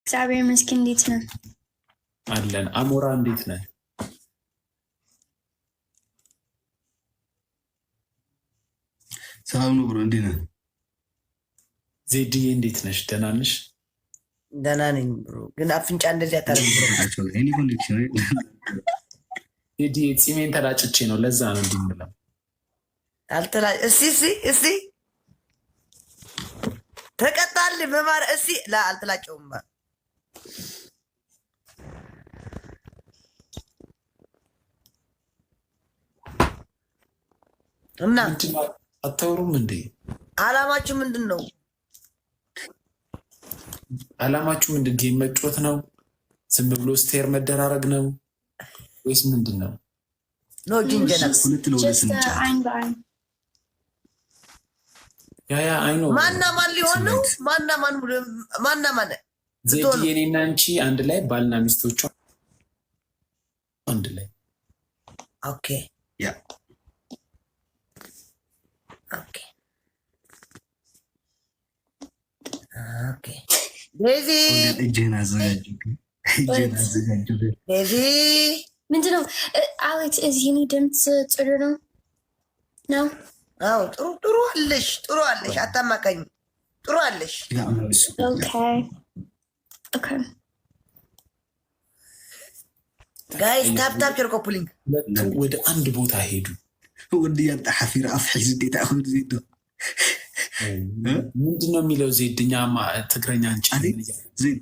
እግዚአብሔር ይመስገን። እንዴት ነህ? አለን። አሞራ እንዴት ነህ? ሰላም ነው ብሮ፣ እንዴት ነህ? ዜድዬ እንዴት ነሽ? ደህና ነሽ? ደህና ነኝ ብሮ፣ ግን አፍንጫ እንደዚህ አታረግ ብሮ። ዜድዬ ፂሜን ተላጭቼ ነው፣ ለዛ ነው እንዲህ የምለው። እስቲ ተቀጣል በማር እስቲ አልተላጨውም እና አታወሩም እንዴ? አላማችሁ ምንድን ነው? አላማችሁ ምንድን? ጌም መጮት ነው? ዝም ብሎ ስቴር መደራረግ ነው ወይስ ምንድን ነው? ኖ ጅንጀና ያ አይኖ ማና ማን ሊሆን ነው? ማና ማን ዜድዬ እኔና አንቺ አንድ ላይ ባልና ሚስቶቿ አንድ ላይ። ኦኬ ያ ኦኬ ኦኬ። ዴዚ እጅህን አዘጋጅ፣ ዴዚ ምንድን ነው? አሌክስ የኔ ድምፅ ጥሩ ነው ነው? አዎ ጥሩ አለሽ፣ አታማካኝ፣ ጥሩ አለሽ። ጋይስ ታፕታፕ ቸርኮፕሊንግ ወደ አንድ ቦታ ሄዱ። ወዲ ያንተ ሓፊር አፍሒ ዝዴታ አሁን ዜዶ ምንድን ነው የሚለው? ዜድኛ ትግረኛ አንቺ ዜድ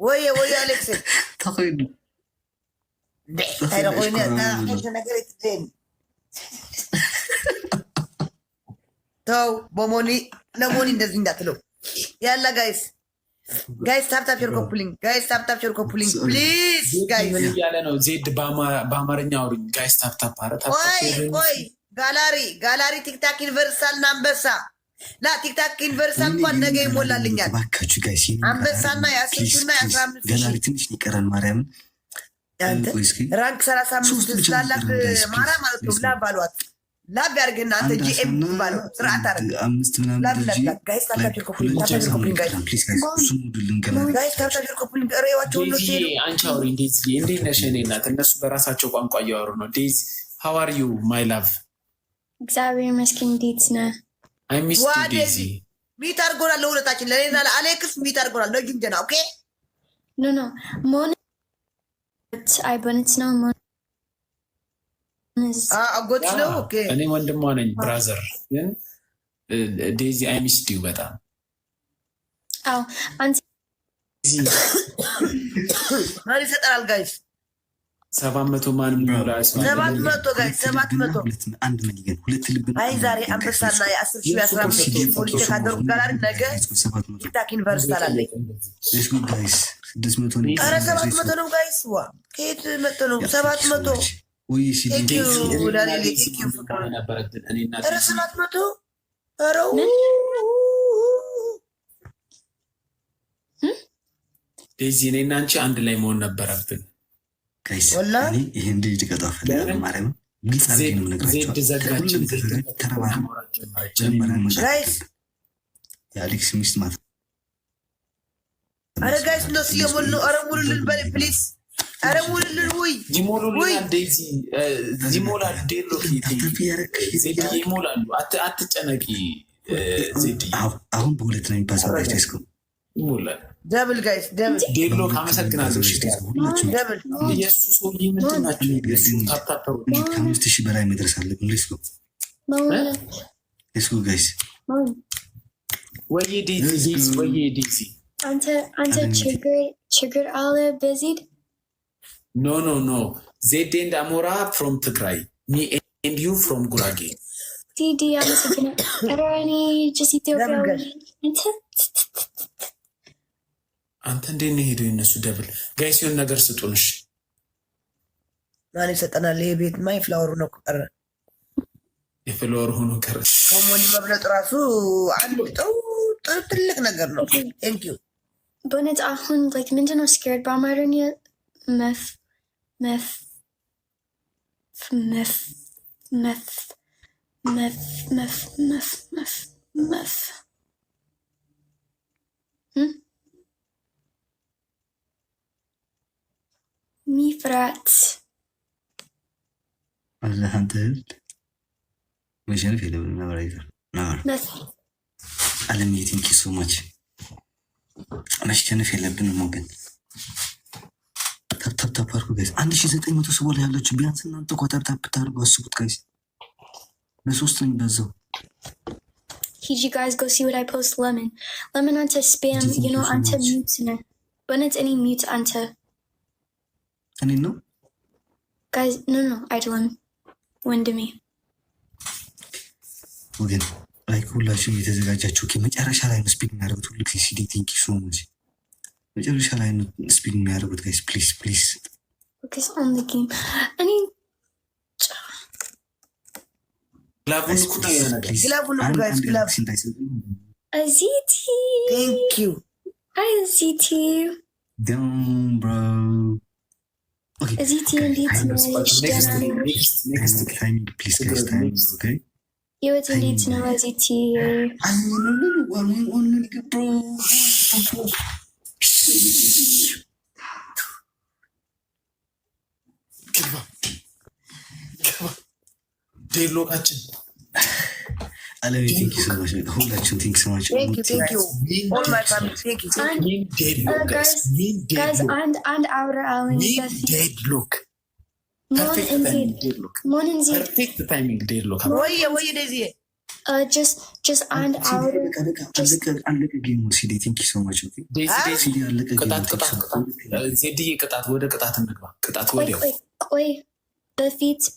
ወይ አሌክስ ተኸይዱ ታይረ ኮይነ ነገር ይትደን ተው በሞኒ ለሞኒ እንደዚህ እንዳትለው። ያላ ጋይስ ታፕታፕ ቸርኮፕሊንግ ፕሊዝ ጋይስ ያለ ነው። ዜድ በአማርኛ አውሪኝ ጋይስ። ታፕታፕ አረ ቆይ ጋላሪ ቲክታክ ዩኒቨርሳል እና አንበሳ ቲክታክ ዩኒቨርሳል እንኳን ነገ ይሞላልኛል። ባካችሁ ጋይስ አንበሳና የ10ና የ15 ጋላሪ ትንሽ ይቀራል። ማርያም ራንክ 35 ስላላት ማራ ማለት ነው። ላብ አሏት ላብ ያርግና አንተ ጂኤም ባለው ስርዓት አረግ አምስት ምናምን ጋይስ ታፕታፕ ቸርኮፕሊንግ ሬዋቸው ነው ሲሉ አንቺ አውሪ። እንዴት ነሽ? እኔ እናት እነሱ በራሳቸው ቋንቋ እያወሩ ነው። ዴዝ ሃው አር ዩ ማይ ላቭ? እግዚአብሔር ይመስገን። እንዴት ነህ? አይ ሚስ ዩ ዴዚ። ሚት አድርጎናል ለሁለታችን፣ ለኔና ለአሌክስ ሚት አድርጎናል። ለጅንጀና ኦኬ ኖ ሞን አይቦንት ነው ሞን አጎትሽ ነው። ኦኬ እኔ ወንድሟ ነኝ ብራዘር። ግን ዴዚ አይ ሚስ ዩ በጣም። አዎ አንተ ማን ይሰጣል ጋይስ? 700 ማን ሙላ 700 ጋይስ 700 አንድ ሚሊዮን ሁለት ልብ። አይ ዛሬ አንበሳና የ10 ሺህ 15 ፖሊስ ካደረጉ ጋር ነገ ቲክታክ ዩኒቨርሲቲ አለ። ሌትስ ጎ ጋይስ 600 ነው። ኧረ 700 ነው ጋይስ። ዋ ከየት መጥቶ ነው 700? ወይ ሲ ቴንኪው ዳንኤል ቴንኪው ፍቅር ኧረ 700 ኧረ ዴዚ እኔና አንቺ አንድ ላይ መሆን ነበረብን ጋይስ። እኔ ይሄ እንደ ይጥቀጣ ፈልጋለሁ። ማርያም ግልጽ አድርገን ነው ነግራችሁ። ዜድ ዘጋችን ተረባህ ጋይስ። የአሌክስ ሚስት ማለት ኧረ ጋይስ እነሱ የሞሉ ኧረ ሙሉልን በል ፕሊዝ። ኧረ ሙሉልን ወይ ይሞሉልናል። ዴዚ ይሞላል። ዴሎ ዜድ ይሞላሉ። አትጨነቂ ዜድ። አሁን በሁለት ነው የሚባዛው ጋይስ። ይሞላል። ደብል ጋይስ ደብል ዴሎ ካመሰግናለሁ። ደብል የእሱ ሰውዬ ምንድን ናቸው? ከ5000 በላይ መድረስ አለብን። ሌትስ ጎ ጋይስ። ወይዬ ዴዚ ወይዬ ዴዚ አንተ ችግር አለ በዜድ? ኖ ዜድ ኤንድ አሞራ ፍሮም ትግራይ ሚ ኤንድ ዩ ፍሮም ጉራጌ። ዲዲ አመሰግናለሁ። ኧረ እኔ ጀስት ኢትዮጵያዊ አንተ እንዴት ነው ሄደው የነሱ ደብል ጋይስ? የሆነ ነገር ስጡንሽ። ማን ይሰጠናል? ይሄ ቤት ማ የፍላወሩ ነው ቀረ። የፍላወሩ ሆኖ ቀረ። ኮሞኒ መብለጥ ራሱ አንድ ጥሩ ትልቅ ነገር ነው። ቴንኪዩ በእውነት አሁን ላይክ ምንድን ነው ስኬርድ በአማርኛ መፍ ميفرات الله أنت مش عارف إذا never either never مثل علمني thank you so much مش كان في لبن ممكن تاب أركو جايز عندي شيء زي ما تسوي لها لو تبيان سنة أنت قطر تاب بتعرف السبوت جايز بس وصلني بزو Did you guys go see what I post? Lemon onto spam, you know, onto mute. When it's any mute onto. أنا no Guys, no, I don't. When to me. وجن like ሁላችሁ እየተዘጋጃችሁ ከመጨረሻ ላይ ነው ስፒክ የሚያደርጉት ሁሉ ጊዜ ሲዲ ቲንክ ዩ ሶ ማች መጨረሻ ላይ ነው ስፒክ የሚያደርጉት ጋይስ ፕሊዝ Focus on the game. I mean, ግላቡን እኮ ነው የሆነ ግላቡን እኮ ጋይስ ግላብ Aziti. ቴንክ ዩ Hi, Aziti. down bro okay Aziti and next time please guys time okay You would need to know Aziti. one bro ዴሎቃችን አለሚ ቲንክ ዩ ሶ ማች ሁላችሁም ቲንክ ሶ ማች ቴንክ ዩ ኦል ማይ ፋሚሊ ቴንክ ዩ Guys, and our ዴድሎክ Mon and Zed. ፐርፌክት ታይሚንግ ዴድሎክ ወይ ደዚ Just and our. አለቀ ጌሙ ሲዲ ቲንክ ዩ ሶ ማች ኦኬ ሲዲ አለቀ ቅጣት ዜድዬ ቅጣት ወደ ቅጣት እንግባ ቅጣት ወዲያው Wait.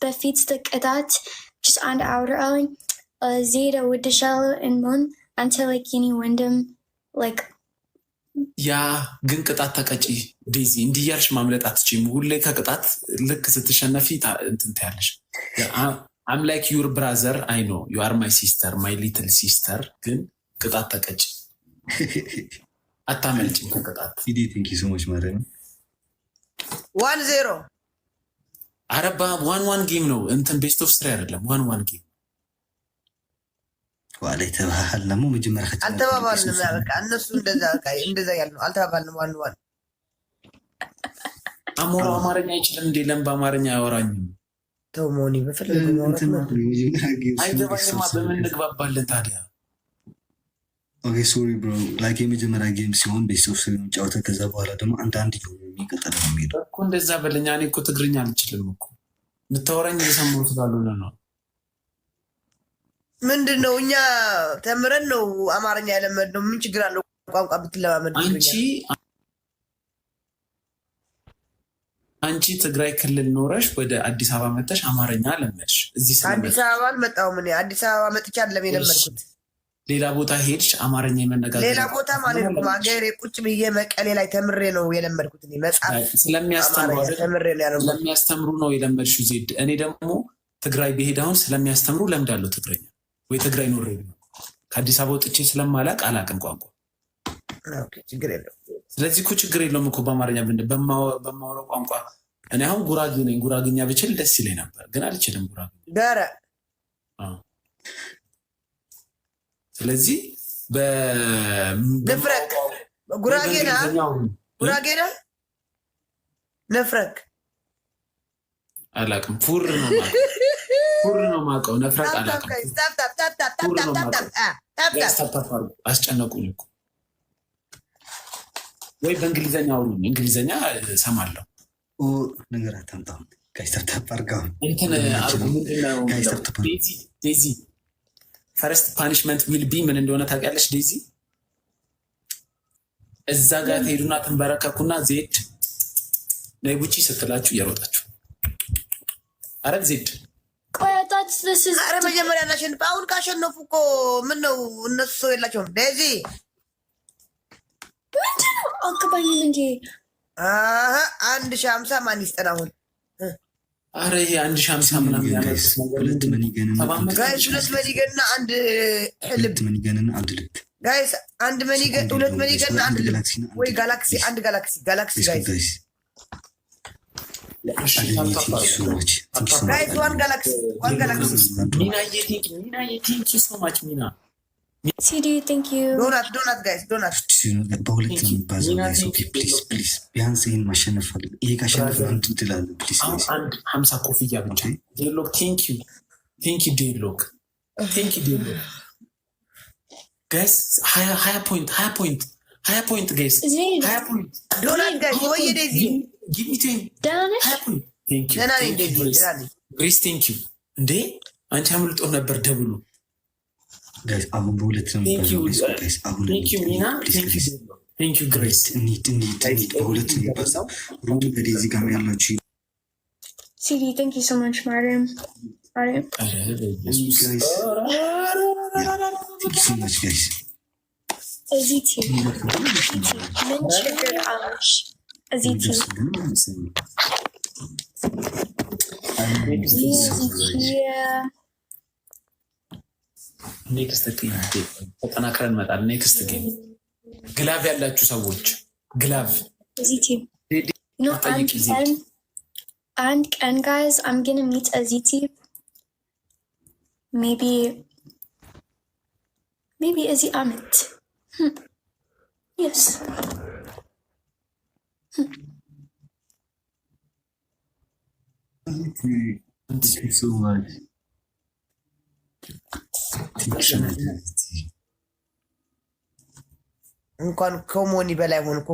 በፊት ቅጣት just አንድ አውር አለኝ ዜዳ ወደሻለሁ እንሞን አንተ like የኔ ወንድም like ያ ግን ቅጣት ተቀጪ ዴዚ እንዲህ እያልሽ ማምለጥ አትችይም። ሁሌ ከቅጣት ልክ ስትሸነፊ እንትን ትያለሽ። I'm like your brother I know you are my sister my little sister ግን ቅጣት ተቀጪ አታመልጭም ከቅጣት ሲዲ ቲንክ ዩ ሶ ማች ማለት ነው 1-0 አረባ 1-1 ጌም ነው እንትን ቤስት ኦፍ 3 አይደለም 1-1 ጌም ዋለ ተባህል ነው መጀመሪያ ከተማ አልተባባልንም በቃ እነሱ እንደዛ ያልነው አልተባባልንም 1-1 አሞራ አማርኛ አይችልም እንዴ ለምን በአማርኛ አያወራኝም ተው ሞኒ በፈለገው ማውራት ነው አይገባኝማ በምን እንግባባለን ታዲያ ኦኬ ሶሪ ብሮ ላይክ የመጀመሪያ ጌም ሲሆን ቤስት ኦፍ 3 ነው ጫወተ ከዛ በኋላ ደግሞ አንድ የሚቀጥል ነው የሚሄደው እኮ እንደዛ በለኛ እኔ እኮ ትግርኛ አልችልም እኮ የምታወራኝ እየሰማሁ ስላልሆነ ነው ምንድነው እኛ ተምረን ነው አማርኛ ያለመድነው ምን ችግር አለው ቋንቋ ብትለማመድ አንቺ ትግራይ ክልል ኖረሽ ወደ አዲስ አበባ መጥተሽ አማርኛ ለመድሽ እዚህ አዲስ አበባ አልመጣሁም እኔ አዲስ አበባ መጥቻ አይደለም የለመድኩት ሌላ ቦታ ሄድሽ አማርኛ የመነጋገር ሌላ ቦታ ማለት ነው ማገሬ ቁጭ ብዬ መቀሌ ላይ ተምሬ ነው የለመድኩት እኔ መጽሐፍ ስለሚያስተምሩ ነው የለመድሽው ዜድ እኔ ደግሞ ትግራይ በሄድ አሁን ስለሚያስተምሩ ለምዳለሁ ትግረኛ ወይ ትግራይ ኖሬ ነው ከአዲስ አበባ ወጥቼ ስለማላቅ አላቅም ቋንቋ ኦኬ ችግር የለም ስለዚህ እኮ ችግር የለውም እኮ በአማርኛ በማወራው ቋንቋ እኔ አሁን ጉራጌ ነኝ ጉራጌኛ ብችል ደስ ይለኝ ነበር ግን አልችልም ጉራጌ ጋራ ስለዚህ ነፍረክ ጉራጌና ነፍረክ አላቅም ፉር ነው ማቀው ነፍረክ አላቅም አስጨነቁኝ እኮ ወይ በእንግሊዘኛ አውሩኝ እንግሊዘኛ ሰማለሁ ነገር አታምጣው ጋይስተር አርጋው እንትን አርጉ ምንድነው ዴዚ ፈርስት ፓኒሽመንት ዊል ቢ ምን እንደሆነ ታውቂያለሽ ዴዚ እዛ ጋር ትሄዱና ትንበረከኩና ዜድ ነይ ውጪ ስትላችሁ እየሮጣችሁ አረግ ዜድ ቆያታች አረ መጀመሪያ እናሸንፍ አሁን ካሸነፉ እኮ ምን ነው እነሱ ሰው የላቸውም ዴዚ ምንድነው አልገባኝም እንጂ 1050 ማን ይስጠን አሁን አረ ይሄ 1050 ምናምን ያለስ ሁለት መኒገንና ጋይስ ሁለት መኒገንና አንድ ልብ መኒገንና አንድ ልብ ጋይስ አንድ መኒገን ሁለት መኒገንና አንድ ልብ ወይ ጋላክሲ አንድ ጋላክሲ ጋይስ ጋይስ ዋን ጋላክሲ ሚና የቲንክ ሶ ማች ሚና ሲዲ ቴንክ ዩ ዶናት ጋይስ ዶናት በሁለት የሚባዛው ጋይስ ኦኬ ፕሊዝ ቢያንስ ይህን ማሸነፍ አለ። ይሄ ካሸነፍ አንድ ድል አለ። ፕሊስ አንድ 50 ኮፍያ ብቻ ዴሎክ ቴንክ ዩ ዴሎክ ቴንክ ዩ ዴሎክ ጋይስ 20 ፖይንት ጋይስ 20 ፖይንት ዶናት ጋይስ ወይ ዴዚ ጊቭ ሚ 20 ፖይንት ቴንክ ዩ ግሬስ ቴንክ ዩ እንዴ አንቺ አምልጦ ነበር ደብሉ ጋይስ አሁን በሁለት ነው ጋይስ አሁን ቴንክ ዩ ሚና ቴንክ ዩ ግሬስ እንሂድ በሁለት ነው የሚባዛው ሩቱ በዴዚ ጋር ያላችሁ ሲዲ ቴንክ ዩ ሶ ማች ማርያም guys thank you so much guys እዚቲ ምን ችግር አለሽ እዚቲ ኔክስት ጌም ተጠናክረን እንመጣለን። ኔክስት ጌም ግላቭ ያላችሁ ሰዎች ግላቭ እዚቲ ኖ አንድ ቀን guys I'm gonna meet እዚቲ maybe እዚህ አመት yes thank you so much እንኳን ከሞኒ በላይ ሆንኩ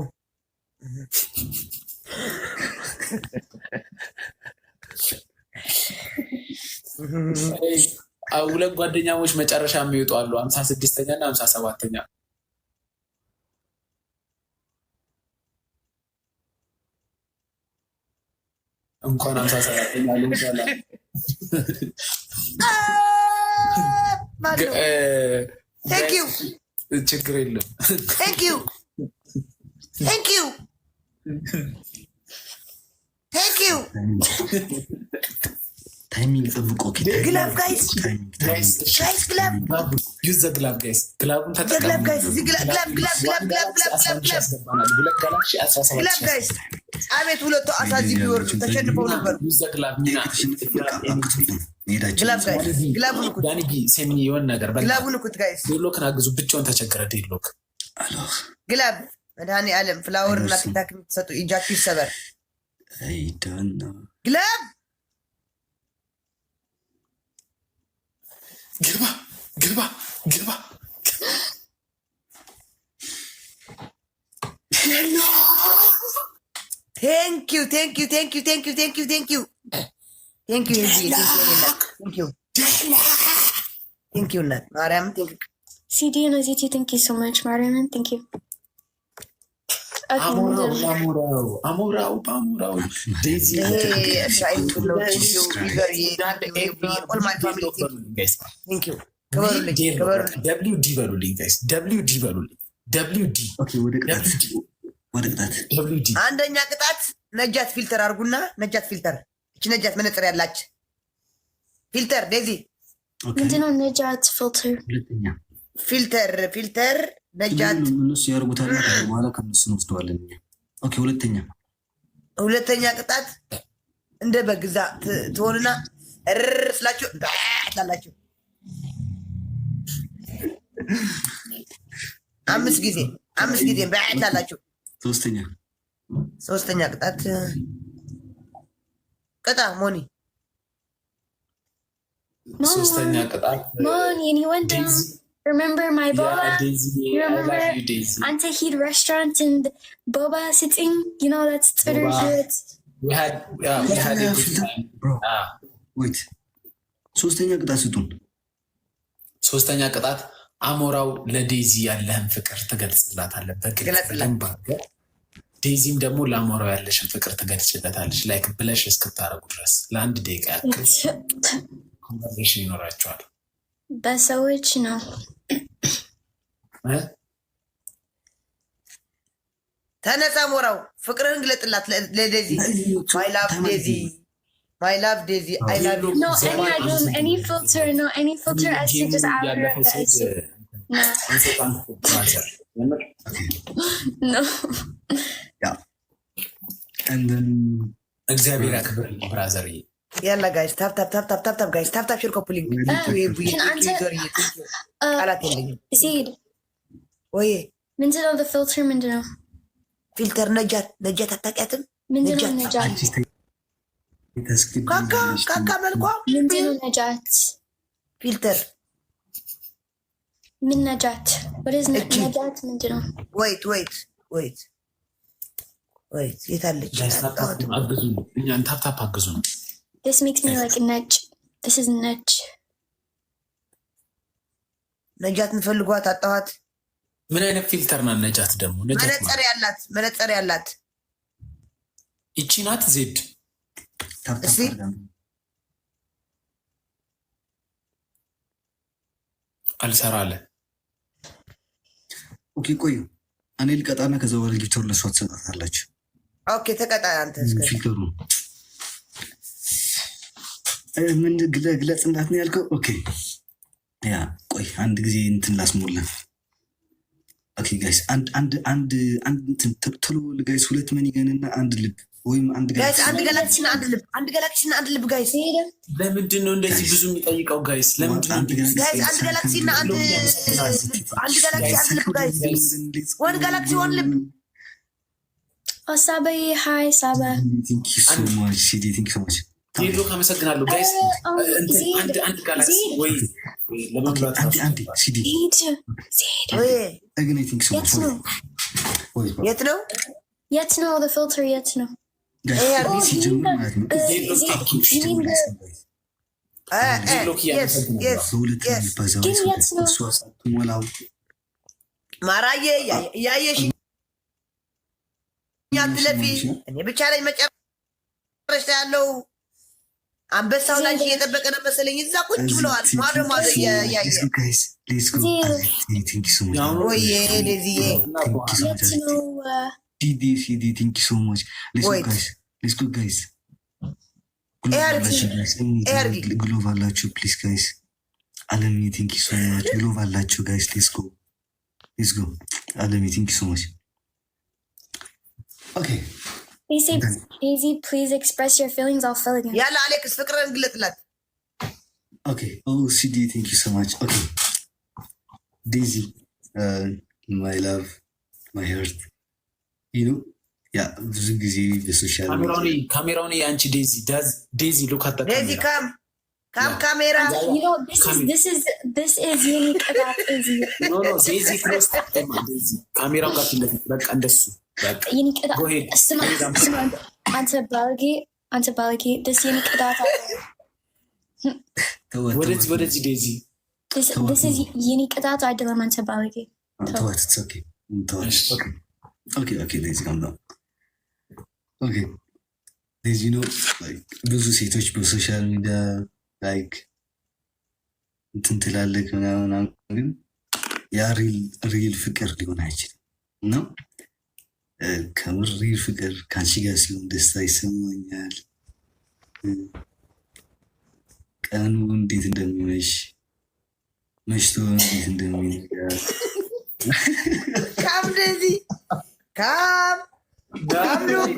ሁለት ጓደኛሞች መጨረሻ የሚወጡ አሉ 56ኛ እና 57ኛ እንኳን 57ኛ ልንሻላ thank you ችግር የለም thank you ታይሚንግ ጠብቆ ግላቭ ጋይስ ግላቭ ዩዝ ዘ ግላቭ ጋይስ ግላቭን ተጠቀሙ ግላቭ ጋይስ አቤት ሁለቱ አሳዚ ቢወርዱ ተሸንፈው ነበር ዩዝ ዘ ግላቭ ሚና ግላቭ ዳኒ ሴሚኒ የሆነ ነገር ግላቭን እኮ ጋይስ ዴሎክን አግዙ ብቻውን ተቸገረ ዴሎክ ግላቭ መድኃኒ ዓለም ፍላወር እና ቲክታክ የምትሰጡ እጃችሁ ይሰበር አይዳና ግላቭ ግባ thank you እናት ማርያም ሲዲ and እዚቲ thank you so much ማርያም thank you አሞራው ዴዚ WD በሉልኝ ጋይስ WD አንደኛ ቅጣት ነጃት ፊልተር አድርጉና ነጃት ፊልተር እቺ ነጃት መነጽር ያላች ፊልተር ዴዚ ምንድነው ነጃት ፊልተር ነጃት እነሱ ያርጉታል በኋላ ከነሱ እንወስደዋለን እኛ ኦኬ ሁለተኛ ቅጣት እንደ በግዛ ትሆንና ስላችሁ ታላችሁ 5 ጊዜ ታላችሁ ሶስተኛ ቅጣት ቅጣ ሞኒ ሶስተኛ ቅጣት ሞኒ anyone down remember my boba remember Ante Heat restaurant and boba sitting you know that's Twitter good we had a good time bro wait ሶስተኛ ቅጣት አሞራው ለዴዚ ያለህን ፍቅር ትገልጽላታለህ በግልጽ ዴዚም ደግሞ ለአሞራው ያለሽን ፍቅር ትገልጽላታለሽ ላይክ ብለሽ እስክታረጉ ድረስ ለአንድ ደቂቃ ያክል ኮንቨርሴሽን ይኖራቸዋል በሰዎች ነው ተነሳ አሞራው ፍቅርህን ግለጥላት ለዴዚ my love Daisy I love you no any filter as to just out no yeah and then እግዚአብሔር ያክብር ብራዘር ያላ ጋይስ ታፕ ጋይስ ታፕ ሼር ኮፕሊንግ ቃላት የለኝም ሲድ ወይ ምንድነው the filter ምንድነው ፊልተር ነጃት አታውቂያትም? ምንድነው ነጃት? ካካ መልኳ ምንድነው ነጃት? ፊልተር ምን ነጃት? ነጃት ምንድነው? ወይት የታለች? አግዙ እኛን ታፕታፕ አግዙ ነው። This makes me like ነጭ። This is ነጭ። ነጃት እንፈልጓት አጣኋት። ምን አይነት ፊልተር ናት ነጃት? ደግሞ መነጽር ያላት ይቺ ናት። ዜድ አልሰራ አለ። ኦኬ ቆዩ፣ እኔ ልቀጣና ከዛ በኋላ ጊፍተሩን ለእሷ ትሰጣታላችሁ። ኦኬ ተቀጣ። አንተ ፊልተሩ ምን ግለጽ እንዳት ነው ያልከው? ኦኬ ያ ቆይ አንድ ጊዜ እንትን ላስሞላን። ኦኬ ጋይስ አንድ እንትን ቶሎ ጋይስ፣ 2 መኒገንና 1 ልብ ወይም አንድ ጋላክሲና አንድ ልብ ጋይስ። ለምንድን ነው እንደዚህ ብዙ የሚጠይቀው ጋይስ? ለምንድን ነው ጋይስ አንድ ጋላክሲና አንድ ልብ ጋይስ? ወን ጋላክሲ ወን ልብ። ሳበይ ሃይ ሳባ ቲንክ ዩ ሶ ማች ሲዲ ቲንክ ዩ ሶ ማች ቴሎ አመሰግናለሁ ጋይስ። አንድ ጋላክሲ ወይ ለማምራት አንድ ሲዲ የት ነው the filter የት ነው? ማራዬ ያየሽ ያትለፊ እኔ ብቻ ላይ መጨረሻ ያለው አንበሳው ላይ እየጠበቀ ነው መሰለኝ። እዛ ቁጭ ብለዋል። ማዶ ያየ ሲዲ ቲንክ ዩ ሶ ማች ሌትስ ጎ ጋይስ። ግሎቭ አላችሁ ፕሊዝ ጋይስ። አለሚ ቲንክ ዩ ሶ ማች ግሎቭ አላችሁ ጋይስ። ሌትስ ጎ አለሚ ቲንክ ዩ ሶ ማች። ኦኬ They say, Daisy, please express your feelings. I'll fill it in. ያለ አሌክስ ፍቅርን ግለጥላት። ኦኬ ሲዲ ቲንክ ዩ ሶ ማች። ኦኬ ዴዚ ማይ ላቭ ማይ ሄርት ዩ ኖ ያ ብዙ ጊዜ በሶሻል ካሜራውን የአንቺ ዴዚ ሉክ አት ዴዚ ካም ካሜራ You know, this is unique about Daisy. ኖ ዴዚ ክሎስ ዴዚ ካሜራው ጋር ትለፊት በቃ እንደሱ unique አንተ ባለጌ this unique about ወደዚህ ዴዚ this is unique about አይደለም። አንተ ባለጌ ተዋት። ኦኬ ዴዚ ካም ዳውን። ኦኬ ዴዚ ኖ ብዙ ሴቶች በሶሻል ሚዲያ ላይክ እንትን ትላለህ ምናምን፣ ግን ያ ሪል ፍቅር ሊሆን አይችልም ነው። ከምር ሪል ፍቅር ከአንቺ ጋር ሲሆን ደስታ ይሰማኛል። ቀኑ እንዴት እንደሚመሽ መሽቶ እንዴት እንደሚነጋ ካም ዴዚ ካም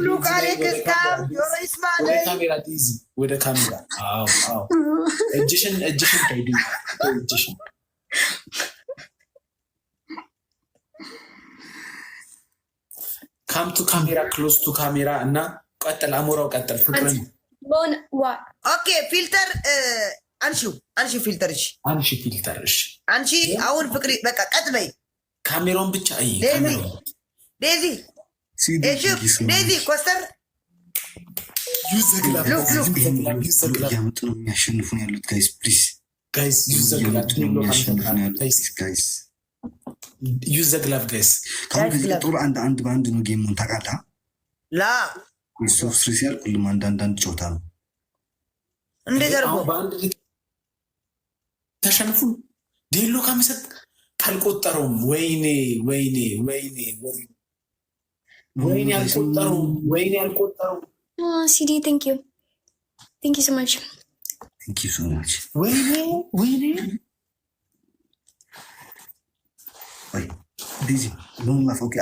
ሉክ አሌክስ ካም ጆሮ ይስማ ካሜራ ዴዚ ወደ ካሜራ እጅሽን ታይዱ እጅሽን ካም ቱ ካሜራ ክሎዝ ቱ ካሜራ እና ቀጥል። አሞራው ቀጥል። ፍቅርን ኦኬ ፊልተር አንሺው ፊልተር። እሺ አንሺ ፊልተር። እሺ አንቺ አሁን ፍቅሪ በቃ ቀጥ በይ። ካሜራውን ብቻ አይ ዴዚ ኮስተር እያመጡ ነው የሚያሸንፉን ያሉት ጋይስ። ፕሊዝ ጋይስ ዩዝ ዘ ግላቭ ጋይስ። ከአሁን ከዚህ ቀጥሎ አንድ በአንድ ነው ጌሙን ታውቃለህ። ሶፍት ሲያልቅ ሁሉም አንዳንድ ጨዋታ ነው። እንዴት አድርጎ በአንድ ተሸንፉ። ዴሎ ካመሰጥ ካልቆጠረውም ወይኔ አልቆጠረውም። ሲዲ ቴንክ ዩ ሶ ማች። ወይኔ ዴዚ ዶንት ላፍ ኦኬ።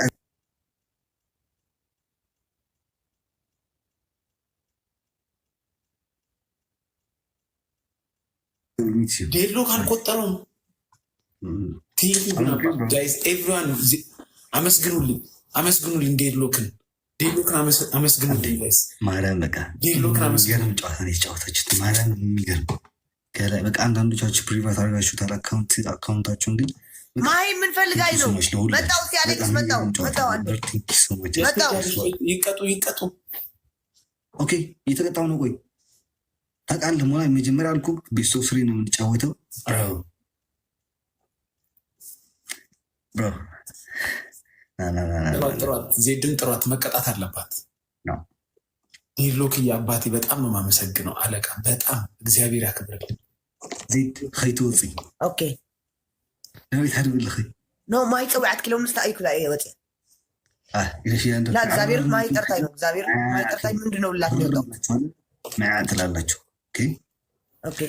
ዴሎ ካልቆጠረውም ጋይስ ኤቭሪዋን አመስግኑልኝ። አመስግኑልኝ ዴድሎክን አመስግኑልኝ ጋይስ። ማርያም በቃ ዴድሎክን የሚገርም ጨዋታ ነው የተጫወተችት። ማርያም የሚገርም ከላይ በቃ አንዳንዶቻችሁ ፕሪቫት አድርጋችሁታል አካውንታችሁን ግን ማይ ምን ፈልጋይ ነው መጣው ሲያሌክስ መጣው ይቀጡ ኦኬ እየተቀጣው ነው። ቆይ ታውቃለህ ሞላ መጀመሪያ አልኩ ቤስት ኦፍ 3 ነው የምንጫወተው ብሮ ዜድን ጥሯት መቀጣት አለባት። ዴድሎክ አባቴ በጣም ነው የማመሰግነው አለቃ በጣም እግዚአብሔር ያክብርልኝ። ዜድ ከይትወፂ ኦኬ نويت هرب الخي نو ما يتبعت كيلو مستعيك لا ايه وطي إذا شيء عنده لا زابير ما يترتاي ነው زابير ما يترتاي ምንድነው ላክ ነው معات ላላችሁ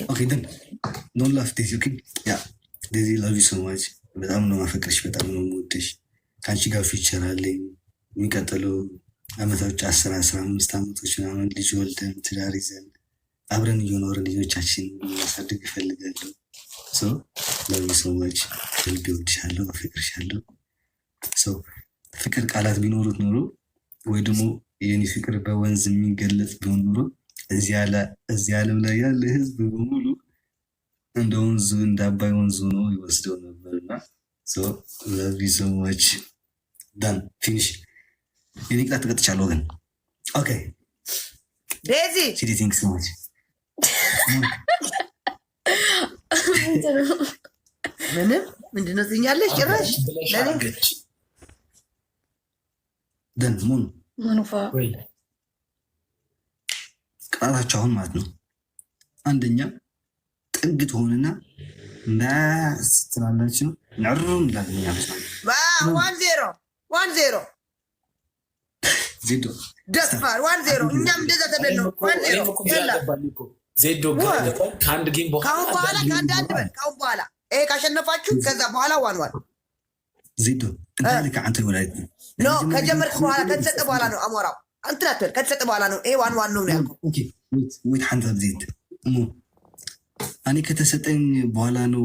ኦኬ ደን ኖን ላፍ ዲዚ ኦኬ ያ ዲዚ ላቭ ዩ ሶ ማች በጣም ነው ማፈቅርሽ በጣም ነው የምወድሽ ካንቺ ጋር ፊቸር አለኝ የሚቀጥለው አመታዎች 10-15 አመቶች ምናምን ልጅ ወልደን ትዳር ይዘን አብረን እየኖርን ልጆቻችን ማሳደግ እፈልጋለሁ። So love you so much ልብ ይወድሻለሁ አፈቅርሻለሁ። So ፍቅር ቃላት ቢኖሩት ኖሮ ወይ ደግሞ የኔ ፍቅር በወንዝ የሚገለጽ ቢሆን ኖሮ እዚህ ዓለም ላይ ያለ ህዝብ በሙሉ እንደ ወንዙ እንደ አባይ ወንዙ ነው ይወስደው ነበርና so love you so much done finish የኔ ቅጣት ተቀጥቻለሁ ግን okay Daisy she thinks so much ምንድነው ትኛለሽ ጭራሽ ለኔ ደን ሙኑፋ ቅጣታቸው አሁን ማለት ነው አንደኛ ጥግ ትሆንና ናስ ትላላችሁ ነሩም ላገኛችሁ 1-0 ዜዶ ደስፋር 1-0 እኛም እንደዛ ተደለ 1-0 ዜዶ ከአንድ ጌም በኋላ ከአንድ በል ካሁን በኋላ ይሄ ካሸነፋችሁ ከዛ በኋላ ዋን ዜዶ እንታልክ አንተ ወላይት ኖ ከጀመርክ በኋላ ከተሰጠ በኋላ ነው አሞራው አንተ አትበል ከተሰጠ በኋላ ነው ይሄ ዋን ነው ያልኩህ። ኦኬ ዊት ሐንተ ዜድ እኔ ከተሰጠኝ በኋላ ነው